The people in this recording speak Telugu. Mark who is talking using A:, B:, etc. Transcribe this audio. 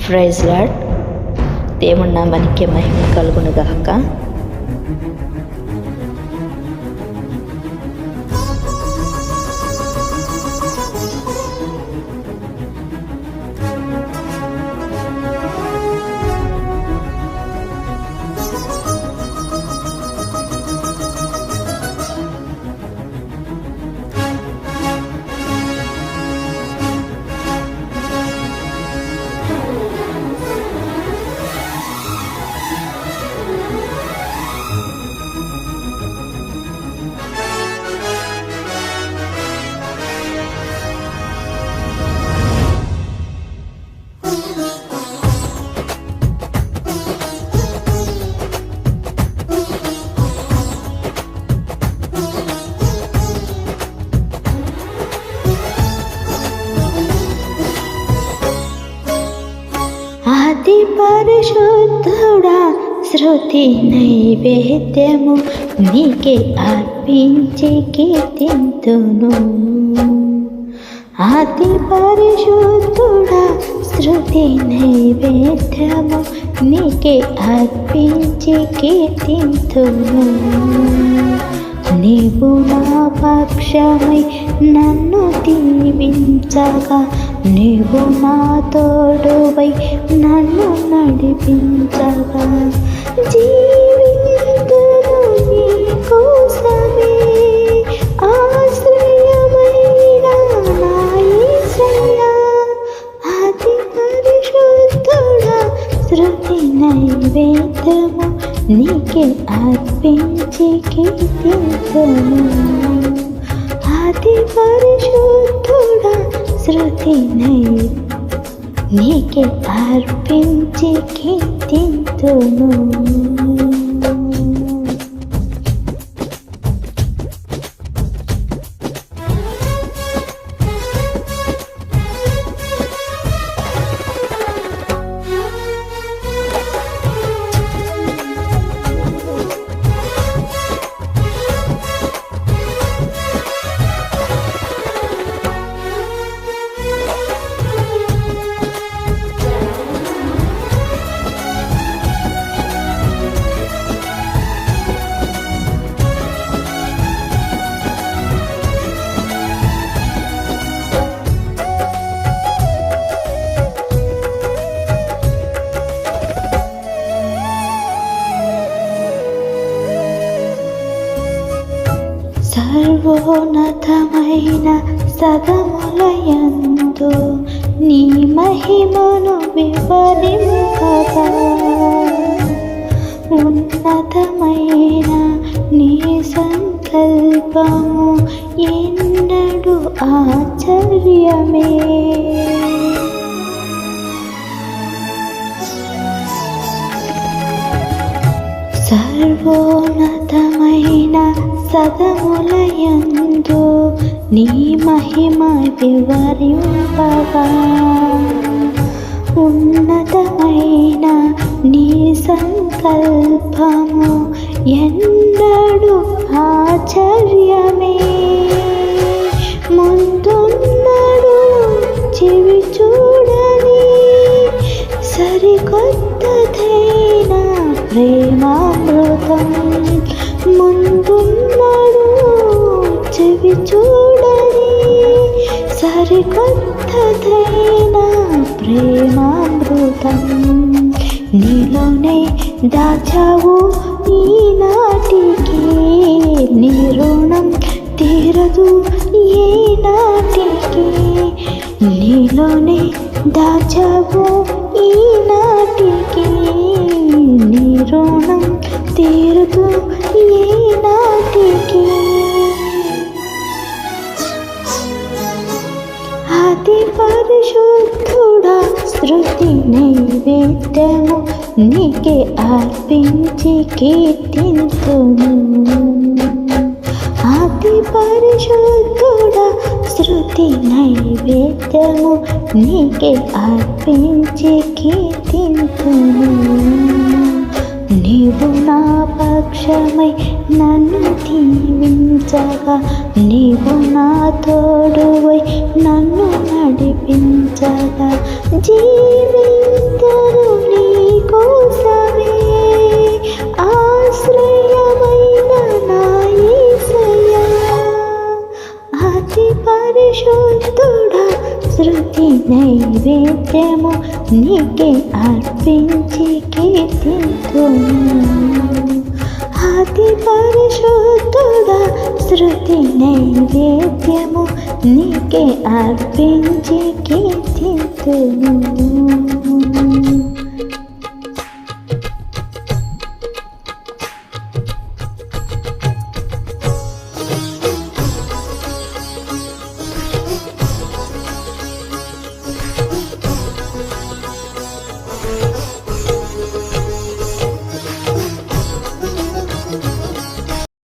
A: Praise lord. దేవుని నామానికి మహిమ కలుగును గాక.
B: అతి పరిశుద్ధుడా, శృతి నైవేద్యము నీకే అర్పించి కీర్తింతును. అతి పరిశుద్ధుడా, శృతి నైవేద్యము నీకే అర్పించి కీర్తింతును. నీవు నా పక్షమై నన్ను దీవించగా, నీవు నా తోడువై నన్ను నడిపించగా, జీవింతును నీ కోసమే. ఆశ్రయమైన నా యేసయ్యా, అతి పరిశుద్ధుడా, శృతి నైవేద్యము నీకే అర్పించి కీర్తింతును. అతి పరిశుద్ధుడా, శృతి నీకే అర్పించి కీర్తింతును. సర్వోన్నతమైన సదములయందు నీ మహిమను వివరింపగా, ఉన్నతమైన నీ సంకల్పము ఎన్నడూ ఆశ్చర్యమే. సర్వోన్నతమైన సదములయందు నీ మహిమ వివరింపగా, ఉన్నతమైన నీ సంకల్పము ఎన్నడూ ఆశ్చర్యమే. ముందున్నడు చెవి చూడని సరికొత్తదైన ప్రేమామృతం, ముందున్నాడు చెవి చూడని సరికొత్తదైన ప్రేమామృతం. నీలోనే దాచావు ఈనాటికి, నీ రుణం తీరదు ఈనాటికి. నీలోనే దాచావు ఈనాటికి, నీ రుణం తీరదు ఈనాటికి. అతి పరిశుద్ధుడా, శృతి నైవేద్యము నీకే అర్పించి కీర్తింతును. అతి పరిశుద్ధుడా, శృతి నైవేద్యము నీకే అర్పించి కీర్తింతును. నీవు నా పక్షమై నన్ను దీవించగా, నీవు నా తోడువై నన్ను నడిపించగా, జీవింతును పరిశుద్ధుడా శృతి నైవేద్యము నీకే అర్పించి కీర్తింతును. అతి పరిశుద్ధుడా శృతి నైవేద్యము నీకే అర్పించి కీర్తింతును.